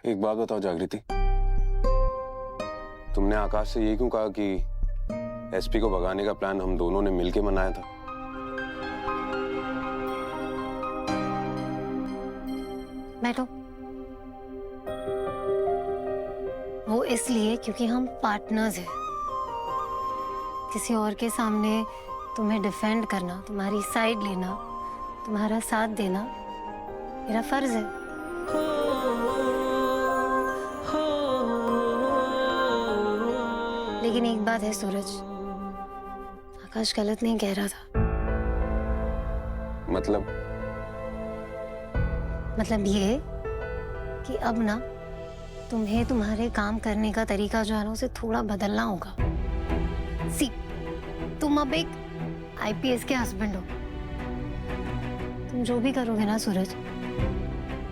एक बात बताओ जागृति, तुमने आकाश से ये क्यों कहा कि एसपी को भगाने का प्लान हम दोनों ने मिलके बनाया था? बैठो। वो इसलिए क्योंकि हम पार्टनर्स हैं। किसी और के सामने तुम्हें डिफेंड करना, तुम्हारी साइड लेना, तुम्हारा साथ देना मेरा फर्ज है। लेकिन एक बात है सूरज, आकाश गलत नहीं कह रहा था। मतलब ये कि अब ना तुम्हें तुम्हारे काम करने का तरीका जो है ना उसे थोड़ा बदलना होगा। सी, तुम अब एक आईपीएस के हस्बैंड हो। तुम जो भी करोगे ना सूरज,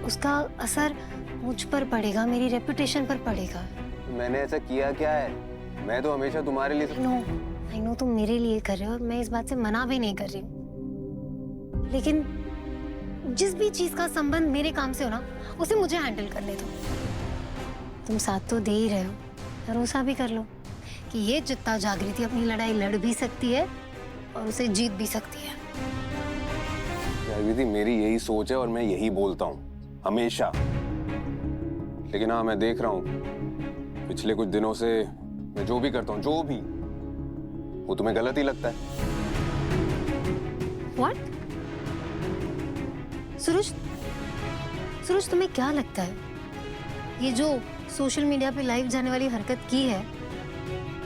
उसका असर मुझ पर पड़ेगा, मेरी रेपुटेशन पर पड़ेगा। मैंने ऐसा किया क्या है? मैं तो हमेशा तुम्हारे लिए। आई नो तुम मेरे लिए कर रहे हो और मैं इस बात से मना भी नहीं कर रही हूँ, लेकिन जिस भी चीज का संबंध मेरे काम से हो ना उसे मुझे हैंडल करने दो। तुम साथ तो दे ही रहे हो, भरोसा भी कर लो कि ये जितना जागृति अपनी लड़ाई लड़ भी सकती है और उसे जीत भी सकती है। जागृति, मेरी यही सोच है और मैं यही बोलता हूँ हमेशा। लेकिन हाँ, मैं देख रहा हूँ पिछले कुछ दिनों से मैं जो भी करता हूँ, जो भी, वो तुम्हें गलत ही लगता है। What? सूरज तुम्हें क्या लगता है ये जो सोशल मीडिया पे लाइव जाने वाली हरकत की है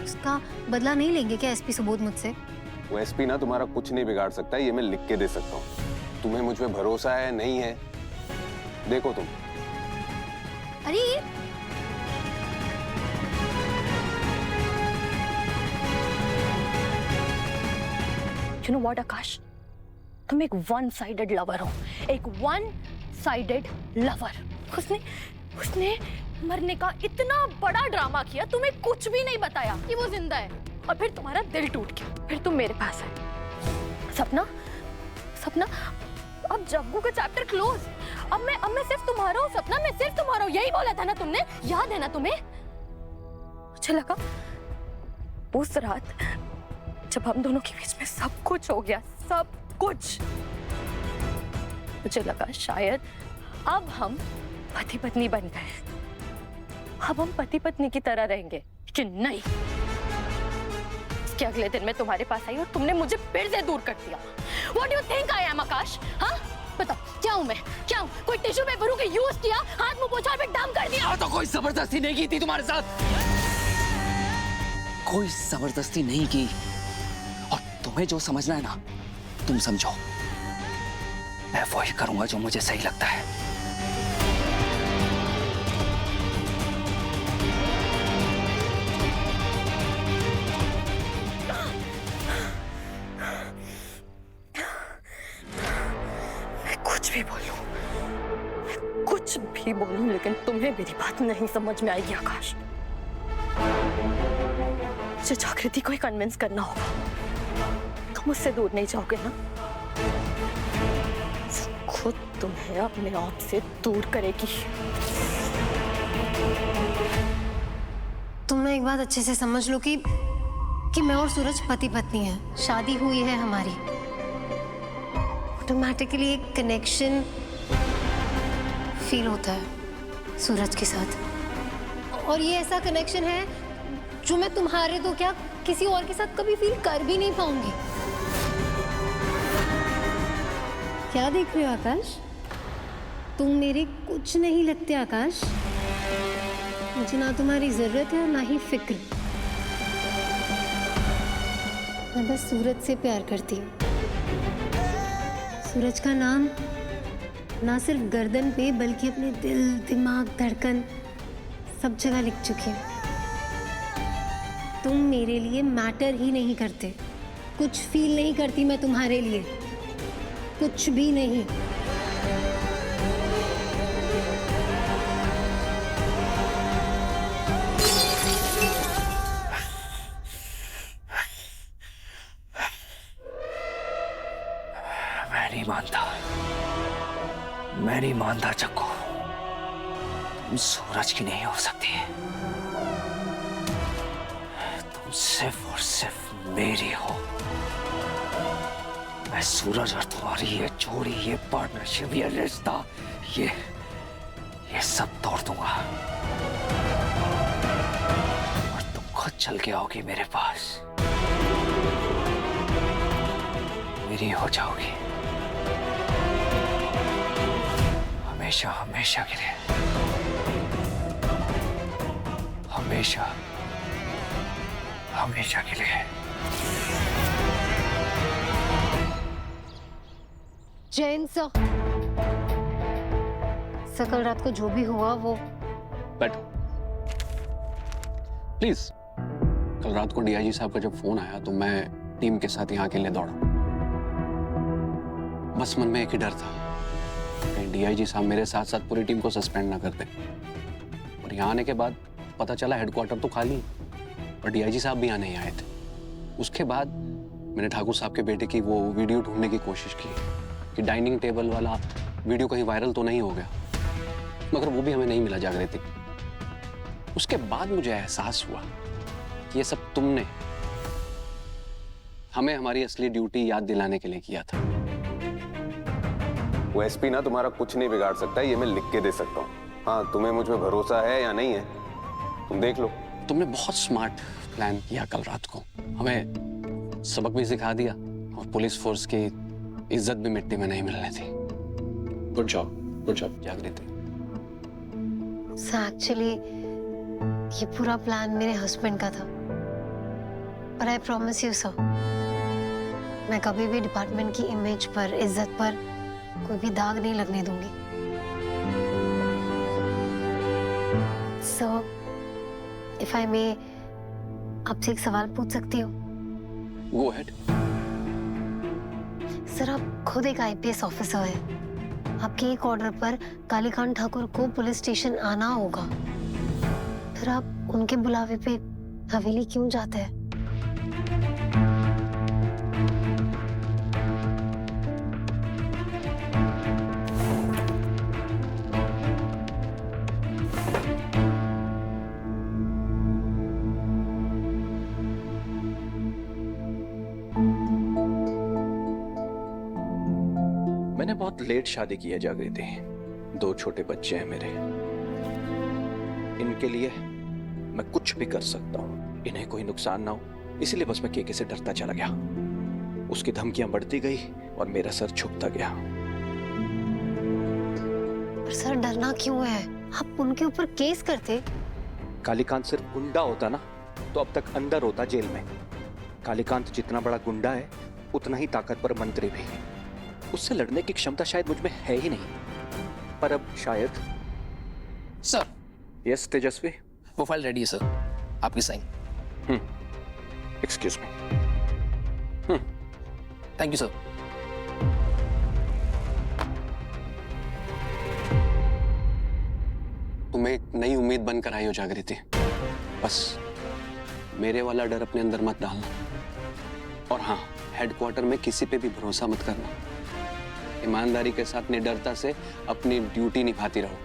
उसका बदला नहीं लेंगे क्या एसपी सुबोध मुझसे? वो एसपी ना तुम्हारा कुछ नहीं बिगाड़ सकता, ये मैं लिख के दे सकता हूँ। तुम्हें मुझ पे भरोसा है नहीं है, देखो तुम। अरे You know what, आकाश? तुम एक वन साइडेड लवर हो, एक वन साइडेड लवर। उसने मरने का इतना बड़ा ड्रामा किया, तुम्हें कुछ भी नहीं बताया कि वो जिंदा है, और फिर तुम्हारा दिल टूट गया, फिर तुम मेरे पास आए। सपना, अब जग्गू का चैप्टर क्लोज। अब मैं सिर्फ तुम्हारा हूँ सपना, मैं सिर्फ तुम्हारा हूँ, यही बोला था ना तुमने, याद है ना तुम्हें? मुझे लगा उस रात जब हम दोनों के बीच में सब कुछ हो गया, सब कुछ, मुझे लगा शायद अब हम पति पत्नी बन गए, अब हम पति पत्नी की तरह रहेंगे, लेकिन नहीं। इसके अगले दिन मैं तुम्हारे पास आई और तुमने मुझे फिर से दूर कर दिया। What do you think I am, आकाश? हाँ, बताओ क्या हूँ मैं? क्या हूँ? कोई टिश्यू पेपर को यूज किया, हाथ मुंह पोंछा और फिर डंप कर दिया? तो कोई जबरदस्ती नहीं की थी तुम्हारे साथ, कोई जबरदस्ती नहीं की। और तुम्हें जो समझना है ना, तुम समझो। मैं वही करूंगा जो मुझे सही लगता है। कुछ भी बोलूं, लेकिन तुम्हें मेरी बात नहीं समझ में आएगी आकाश। मुझे जागृति को ही कन्विंस करना होगा। तुम मुझसे दूर नहीं जाओगे ना? खुद तुम्हें अपने आप से दूर करेगी। तुम ना एक बात अच्छे से समझ लो कि मैं और सूरज पति पत्नी हैं, शादी हुई है हमारी। ऑटोमेटिकली एक कनेक्शन फील होता है सूरज के साथ, और ये ऐसा कनेक्शन है जो मैं तुम्हारे तो क्या किसी और के साथ कभी फील कर भी नहीं पाऊंगी। क्या देख रहे हो आकाश? तुम मेरे कुछ नहीं लगते आकाश। मुझे ना तुम्हारी जरूरत है और ना ही फिक्र। मैं बस सूरज से प्यार करती हूँ। सूरज का नाम ना सिर्फ गर्दन पे बल्कि अपने दिल, दिमाग, धड़कन सब जगह लिख चुकी हूँ। तुम मेरे लिए मैटर ही नहीं करते, कुछ फील नहीं करती मैं तुम्हारे लिए, कुछ भी नहीं। मैं नहीं मानता जग्गू, तुम सूरज की नहीं हो सकती, तुम सिर्फ और सिर्फ मेरी हो। मैं सूरज और तुम्हारी ये जोड़ी, ये पार्टनरशिप, ये रिश्ता, ये सब तोड़ दूंगा और तुम खुद चल के आओगी मेरे पास, मेरी हो जाओगी हमेशा हमेशा के लिए, हमेशा हमेशा के लिए। जैन सर, कल रात को जो भी हुआ वो बैठो प्लीज। कल रात को डीआईजी साहब का जब फोन आया तो मैं टीम के साथ यहाँ के लिए दौड़ा। बस मन में एक ही डर था, कहीं डीआईजी साहब मेरे साथ साथ पूरी टीम को सस्पेंड ना कर दें। और यहाँ आने के बाद पता चला हेडक्वार्टर तो खाली और डीआईजी साहब भी यहाँ नहीं आए थे। उसके बाद मैंने ठाकुर साहब के बेटे की वो वीडियो ढूंढने की कोशिश की कि डाइनिंग टेबल वाला वीडियो कहीं वायरल तो नहीं हो गया, मगर वो भी हमें नहीं मिला जागृति। उसके बाद मुझे एहसास हुआ कि ये सब तुमने हमें हमारी असली ड्यूटी याद दिलाने के लिए किया था। वो एसपी ना तुम्हारा कुछ नहीं बिगाड़ सकता, ये मैं लिख के दे सकता हूँ। हाँ, तुम्हें मुझ पे भरोसा है या नहीं है तुम देख लो। तुमने बहुत स्मार्ट प्लान किया कल रात को, हमें सबक भी सिखा दिया और पुलिस फोर्स की इज्जत भी मिट्टी में नहीं मिलने थी। गुड जॉब जागृति। एक्चुअली ये पूरा प्लान मेरे हस्बैंड का था, पर आई प्रॉमिस यू सर, मैं कभी भी डिपार्टमेंट की इमेज पर, इज्जत पर कोई भी दाग नहीं लगने दूंगी। सर, इफ आई मे आपसे एक सवाल पूछ सकती हूँ? Go ahead. सर, आप खुद एक आईपीएस ऑफिसर हैं। आपके एक ऑर्डर पर कालीकांत ठाकुर को पुलिस स्टेशन आना होगा, फिर आप उनके बुलावे पे हवेली क्यों जाते हैं? मैंने बहुत लेट शादी की है जागृति, 2 छोटे बच्चे हैं मेरे। इनके लिए मैं कुछ भी कर सकता हूँ, इन्हें कोई नुकसान ना हो, इसीलिए बस मैं केके से डरता चला गया। उसकी धमकियां बढ़ती गई और मेरा सर झुकता गया। पर सर, डरना क्यों है? आप उनके ऊपर केस करते। कालीकांत सिर्फ गुंडा होता ना तो अब तक अंदर होता जेल में। कालीकांत जितना बड़ा गुंडा है उतना ही ताकतवर मंत्री भी। उससे लड़ने की क्षमता शायद मुझ में है ही नहीं, पर अब शायद। सर। यस तेजस्वी। वो फाइल रेडी है सर, आपकी sign. Excuse me. Thank you sir. तुम एक नई उम्मीद बनकर आई हो जागृति, बस मेरे वाला डर अपने अंदर मत डालना। और हाँ, हेडक्वार्टर में किसी पे भी भरोसा मत करना। ईमानदारी के साथ निडरता से अपनी ड्यूटी निभाती रहो।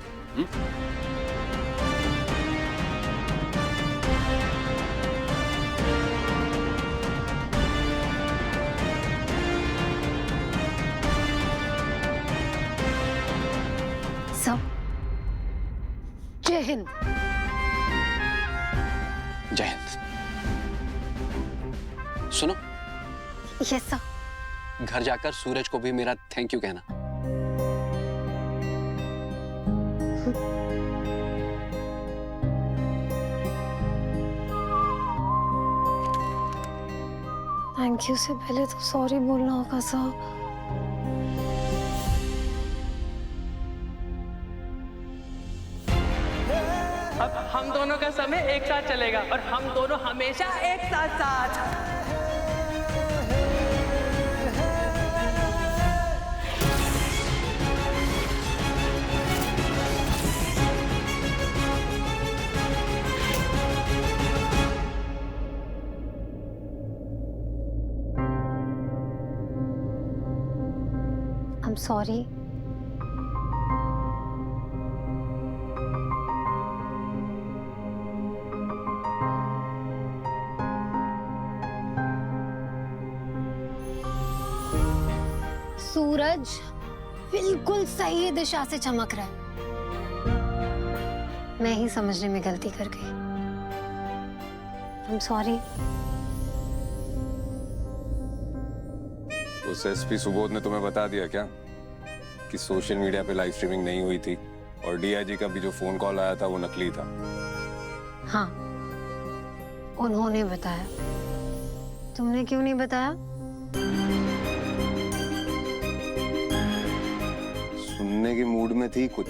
सब जय हिंद। जय हिंद। सुनो, यस सर। घर जाकर सूरज को भी मेरा थैंक यू कहना। थैंक यू से पहले तो सॉरी बोलना होगा सर। अब हम दोनों का समय एक साथ चलेगा और हम दोनों हमेशा एक साथ साथ। I'm sorry. सूरज बिल्कुल सही दिशा से चमक रहा है। मैं ही समझने में गलती कर गई। I'm sorry। उस एसपी सुबोध ने तुम्हें बता दिया क्या कि सोशल मीडिया पे लाइव स्ट्रीमिंग नहीं हुई थी और डीआईजी का भी जो फोन कॉल आया था वो नकली था? हाँ, उन्होंने बताया। तुमने क्यों नहीं बताया? सुनने की मूड में थी कुछ।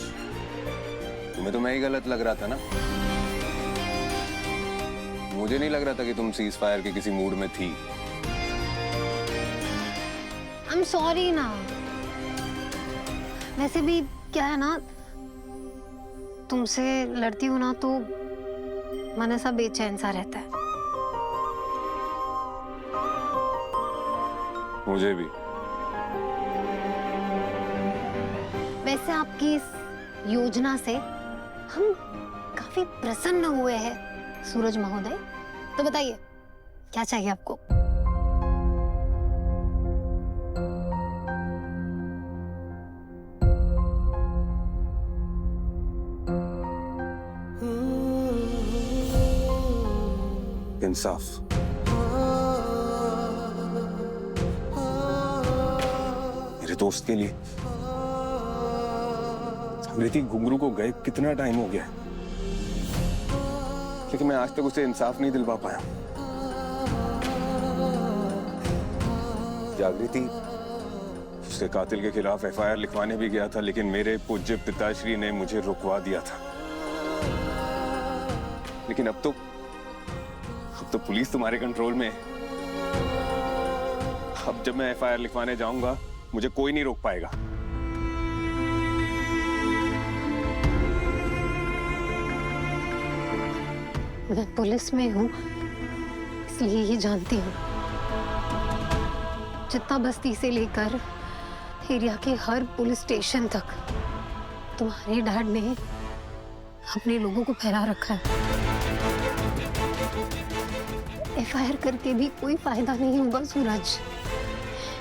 तुम्हें तो मैं ही गलत लग रहा था ना। मुझे नहीं लग रहा था कि तुम सीज फायर के किसी मूड में थी। I'm sorry ना। वैसे भी क्या है ना, तुमसे लड़ती हूँ ना तो मन ऐसा बेचैन सा रहता है। मुझे भी। वैसे आपकी इस योजना से हम काफी प्रसन्न हुए हैं सूरज महोदय। तो बताइए क्या चाहिए आपको? इंसाफ। मेरे दोस्त के लिए। जागृति घुंगरू को गए कितना टाइम हो गया है, लेकिन मैं आज तक उसे इंसाफ नहीं दिलवा पाया। जागृति उसके कातिल के खिलाफ एफआईआर लिखवाने भी गया था, लेकिन मेरे पूज्य पिताश्री ने मुझे रुकवा दिया था। लेकिन अब तो पुलिस तुम्हारे कंट्रोल में है। अब जब मैं एफआईआर लिखवाने जाऊंगा मुझे कोई नहीं रोक पाएगा। मैं पुलिस में हूँ इसलिए ये जानती हूँ, जितना बस्ती से लेकर एरिया के हर पुलिस स्टेशन तक तुम्हारे डैड ने अपने लोगों को फैला रखा है। एफआईआर करके भी कोई फायदा नहीं होगा सूरज,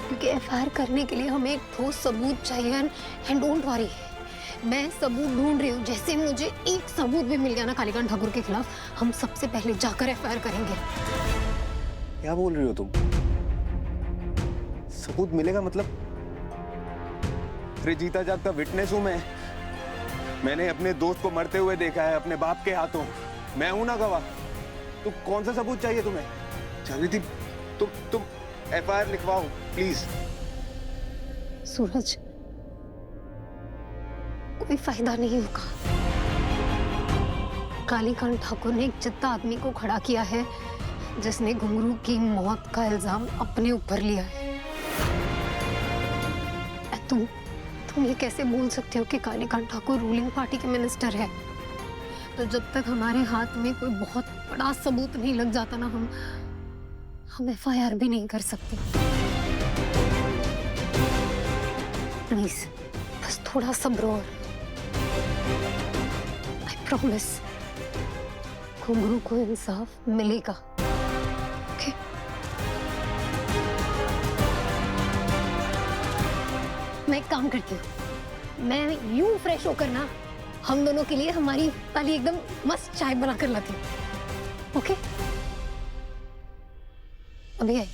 क्योंकि एफआईआर करने के लिए हमें एक ठोस सबूत चाहिए। एंड डोंट वरी, मैं सबूत ढूंढ रही हूँ। जैसे मुझे एक सबूत भी मिल गया ना कालीकांत ठाकुर के खिलाफ, हम सबसे पहले जाकर एफआईआर करेंगे। क्या बोल रही हो तुम? सबूत मिलेगा मतलब? अरे जीता जागता विटनेस हूं मैं। मैंने अपने दोस्त को मरते हुए देखा है अपने बाप के हाथों। मैं हूं ना गवाह। तो कौन सा सबूत चाहिए तुम्हें? जागृति तुम एफआईआर लिखवाओ प्लीज। सूरज, कोई फायदा नहीं होगा। कालीकांत ठाकुर ने एक चित्ता आदमी को खड़ा किया है जिसने घुंगरू की मौत का इल्जाम अपने ऊपर लिया है। तुम ये कैसे बोल सकते हो कि कालीकांत ठाकुर रूलिंग पार्टी के मिनिस्टर है? तो जब तक हमारे हाथ में कोई बहुत बड़ा सबूत नहीं लग जाता ना, हम एफआईआर भी नहीं कर सकते। प्लीज बस थोड़ा सब्र और आई प्रॉमिस घुंगरू को इंसाफ मिलेगा। ओके? मैं एक काम करती हूँ, मैं यूं फ्रेश होकर ना हम दोनों के लिए हमारी वाली एकदम मस्त चाय बना कर लाती हूँ। ओके? अभी आई।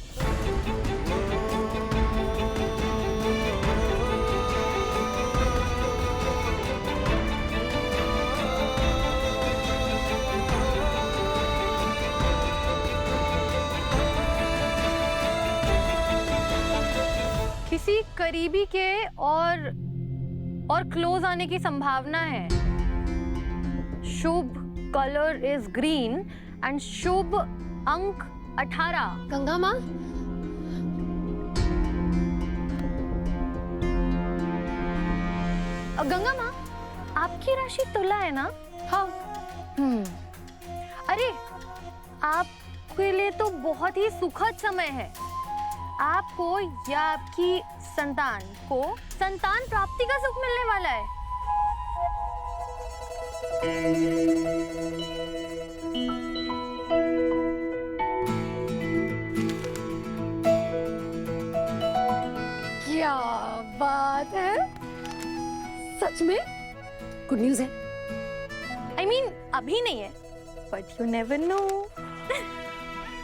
किसी करीबी के और क्लोज आने की संभावना है। शुभ कलर इज ग्रीन एंड शुभ अंक 18। गंगा माँ, गंगा माँ, आपकी राशि तुला है ना? हाँ। अरे आपके लिए तो बहुत ही सुखद समय है। आपको या आपकी संतान को संतान प्राप्ति का सुख मिलने वाला है। क्या सच में? गुड न्यूज है। I mean, अभी नहीं है, but you never know.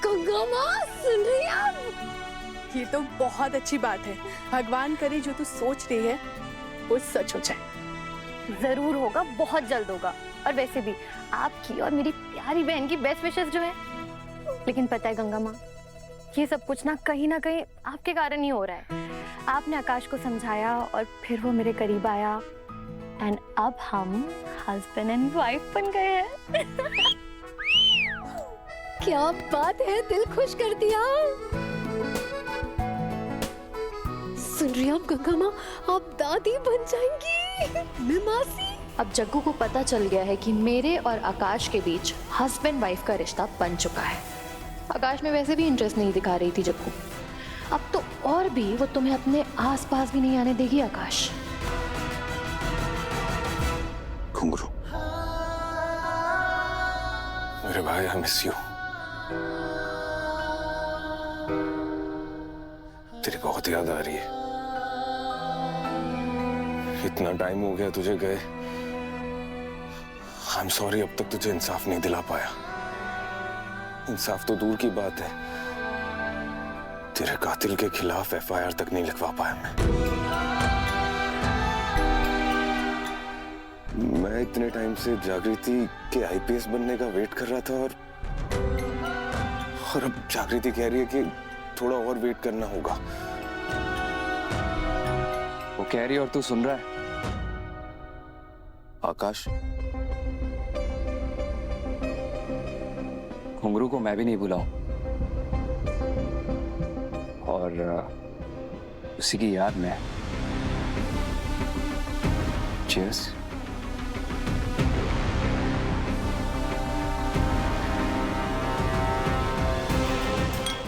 Ganga माँ सुन रही है आप? ये तो बहुत अच्छी बात है। भगवान करे जो तू सोच रही है वो सच हो जाए। जरूर होगा, बहुत जल्द होगा। और वैसे भी आपकी और मेरी प्यारी बहन की बेस्ट विशेस जो है। लेकिन पता है गंगा माँ, ये सब कुछ ना कहीं आपके कारण ही हो रहा है। आपने आकाश को समझाया और फिर वो मेरे करीब आया, एंड अब हम हस्बैंड एंड वाइफ बन गए हैं। क्या बात है, दिल खुश कर दिया। सुन रही आप गंगा माँ, आप दादी बन जाएंगी। मैं मासी। अब जग्गू को पता चल गया है कि मेरे और आकाश के बीच हस्बैंड वाइफ का रिश्ता बन चुका है। आकाश में वैसे भी इंटरेस्ट नहीं दिखा रही थी जग्गू, अब तो और भी वो तुम्हें अपने आसपास भी नहीं आने देगी आकाश। घुंघरू, मेरे भाई, आई मिस यू। तेरी बहुत याद आ रही है। इतना टाइम हो गया तुझे गए। आई एम सॉरी, अब तक तुझे इंसाफ नहीं दिला पाया। इंसाफ तो दूर की बात है, तेरे कातिल के खिलाफ एफआईआर तक नहीं लिखवा पाया मैं इतने टाइम से जागृति के आईपीएस बनने का वेट कर रहा था, और अब जागृति कह रही है कि थोड़ा और वेट करना होगा। वो कह रही है और तू सुन रहा है? आकाश, घुंघरू को मैं भी नहीं बुलाऊं, और उसी की याद में चीयर्स।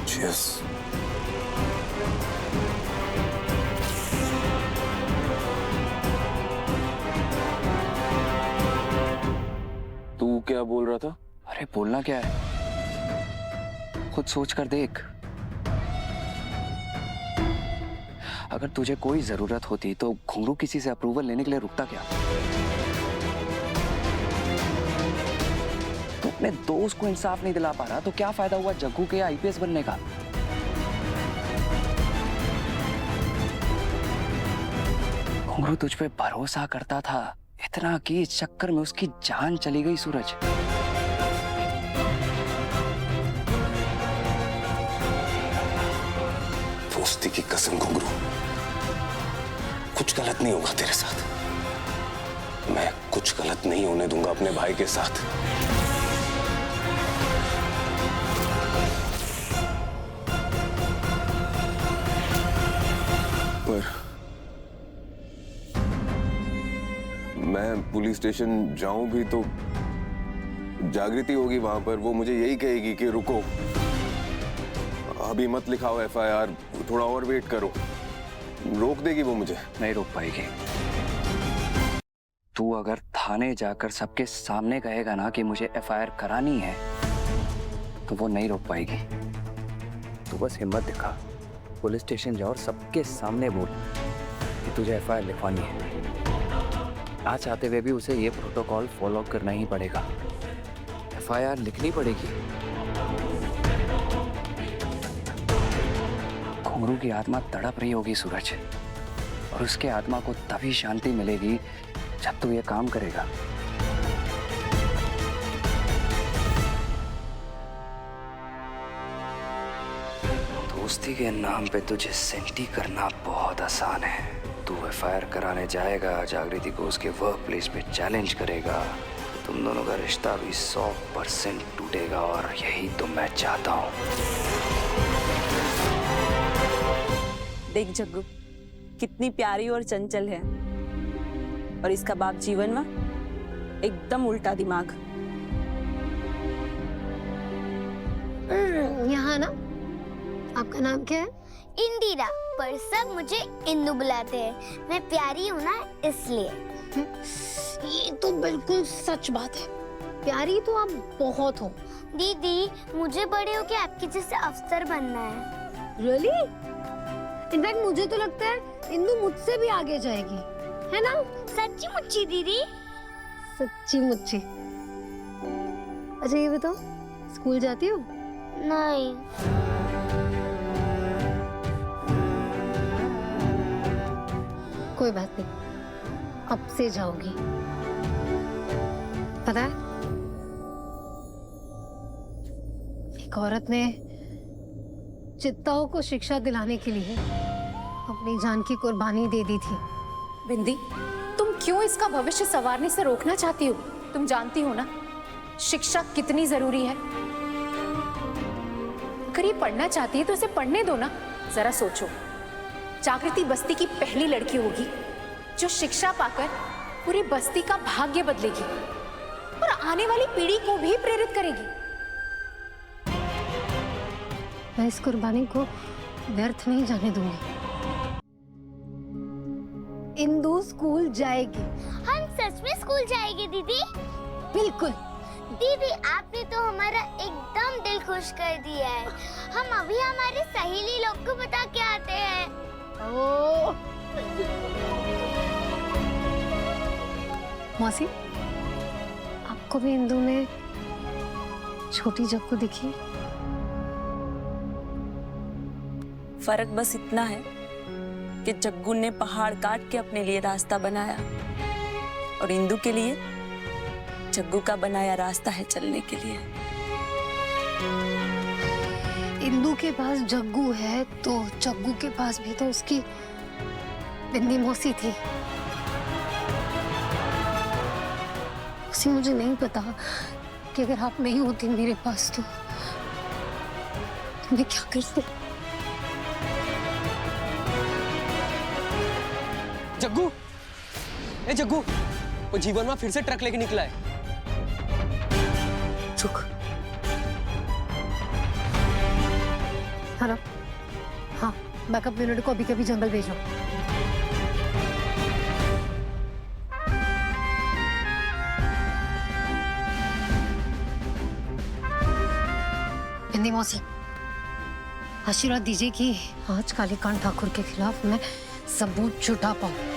चीयर्स। तू क्या बोल रहा था? अरे बोलना क्या है, खुद सोच कर देख। अगर तुझे कोई जरूरत होती तो घुंघरू किसी से अप्रूवल लेने के लिए रुकता क्या? तो अपने दोस्त को इंसाफ नहीं दिला पा रहा तो क्या फायदा हुआ जग्गू के आईपीएस बनने का? घुंघरू तुझ पे भरोसा करता था इतना कि इस चक्कर में उसकी जान चली गई। सूरज, दोस्ती की कसम घुंघरू, कुछ गलत नहीं होगा तेरे साथ। मैं कुछ गलत नहीं होने दूंगा अपने भाई के साथ। पर मैं पुलिस स्टेशन जाऊं भी तो जागृति होगी वहां पर, वो मुझे यही कहेगी कि रुको, अभी मत लिखाओ एफआईआर, थोड़ा और वेट करो। रोक देगी वो मुझे। नहीं रोक पाएगी। तू अगर थाने जाकर सबके सामने कहेगा ना कि मुझे एफआईआर करानी है तो वो नहीं रोक पाएगी। तू बस हिम्मत दिखा, पुलिस स्टेशन जाओ और सबके सामने बोल कि तुझे एफआईआर लिखवानी है। ना चाहते हुए भी उसे ये प्रोटोकॉल फॉलो करना ही पड़ेगा। एफआईआर लिखनी पड़ेगी। घुंघरू की आत्मा तड़प रही होगी सूरज, और उसके आत्मा को तभी शांति मिलेगी जब तू ये काम करेगा। दोस्ती के नाम पे तुझे सेंटी करना बहुत आसान है। तू एफआईआर कराने जाएगा, जागृति को उसके वर्क प्लेस पे चैलेंज करेगा, तुम दोनों का रिश्ता भी 100% टूटेगा, और यही तो मैं चाहता हूँ। देख जग्गू, कितनी प्यारी और चंचल है, और इसका बाप जीवन में एकदम उल्टा दिमाग। यहाँ ना, आपका नाम क्या है? इंदिरा, पर सब मुझे इंदु बुलाते हैं। मैं प्यारी हूँ ना, इसलिए। ये तो बिल्कुल सच बात है, प्यारी तो आप बहुत हो। दीदी, मुझे बड़े होके आपके जैसे अफसर बनना है। रियली? इनफैक्ट मुझे तो लगता है इंदु मुझसे भी आगे जाएगी। है ना? सच्ची मुच्ची दीदी। सच्ची मुच्ची। अच्छा ये बताओ, स्कूल जाती हो? नहीं। कोई बात नहीं, अब से जाओगी। पता है, एक औरत ने चित्ताओं को शिक्षा दिलाने के लिए अपनी जान की कुर्बानी दे दी थी। बिंदी, तुम क्यों इसका भविष्य संवारने से रोकना चाहती हो? तुम जानती हो ना शिक्षा कितनी जरूरी है। अगर ये पढ़ना चाहती है तो इसे पढ़ने दो ना। जरा सोचो, जागृति बस्ती की पहली लड़की होगी जो शिक्षा पाकर पूरी बस्ती का भाग्य बदलेगी और आने वाली पीढ़ी को भी प्रेरित करेगी। मैं इस कुर्बानी को व्यर्थ नहीं जाने दूंगी। इंदु स्कूल जाएगी। हम सच में स्कूल जाएंगे दीदी? बिल्कुल। दीदी आपने तो हमारा एकदम दिल खुश कर दिया है। हम अभी हमारे सहेली लोग को बता के आते हैं। मौसी, आपको भी इंदु में छोटी जग्गू दिखी? फर्क बस इतना है कि जग्गू ने पहाड़ काट के अपने लिए रास्ता बनाया और इंदु के लिए जग्गू का बनाया रास्ता है चलने के लिए। इंदु के पास जग्गू है तो जग्गू के पास भी तो उसकी बिंदी मौसी थी। उसी मुझे नहीं पता कि अगर आप नहीं होती मेरे पास तो मैं क्या करती। जग्गू, ए जग्गू, वो जीवन में फिर से ट्रक लेके निकला है। चुप। हेलो, हाँ, बैकअप यूनिट को अभी के अभी जंगल भेजो। बिंदी मौसी, आशीर्वाद दीजिए कि आज कालीकांत ठाकुर के खिलाफ मैं सबूत जुटा पाऊं।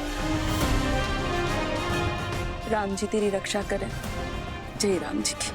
राम जी तेरी रक्षा करें। जय राम जी की।